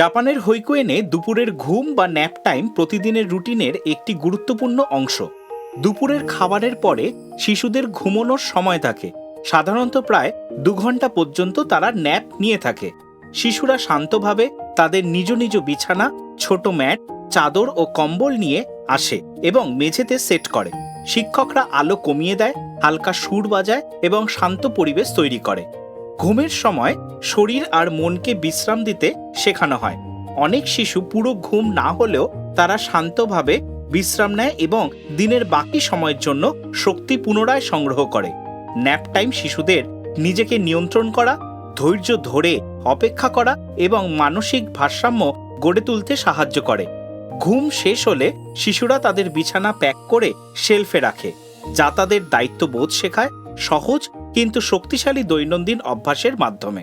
জাপানের হৈকুয়েনে দুপুরের ঘুম বা ন্যাপ টাইম প্রতিদিনের রুটিনের একটি গুরুত্বপূর্ণ অংশ। দুপুরের খাবারের পরে শিশুদের ঘুমানোর সময় থাকে। সাধারণত প্রায় 2 ঘন্টা পর্যন্ত তারা ন্যাপ নিয়ে থাকে। শিশুরা শান্তভাবে তাদের নিজ নিজ বিছানা, ছোট ম্যাট, চাদর ও কম্বল নিয়ে আসে এবং মেঝেতে সেট করে। শিক্ষকরা আলো কমিয়ে দেয়, হালকা সুর বাজায় এবং শান্ত পরিবেশ তৈরি করে। ঘুমের সময় শরীর আর মনকে বিশ্রাম দিতে শেখানো হয়। অনেক শিশু পুরো ঘুম না হলেও তারা শান্তভাবে বিশ্রাম নেয় এবং দিনের বাকি সময়ের জন্য শক্তি পুনরায় সংগ্রহ করে। ন্যাপ টাইম শিশুদের নিজেকে নিয়ন্ত্রণ করা, ধৈর্য ধরে অপেক্ষা করা এবং মানসিক ভারসাম্য গড়ে তুলতে সাহায্য করে। ঘুম শেষ হলে শিশুরা তাদের বিছানা প্যাক করে শেলফে রাখে, যা তাদের দায়িত্ববোধ শেখায়, সহজ কিন্তু শক্তিশালী দৈনন্দিন অভ্যাসের মাধ্যমে।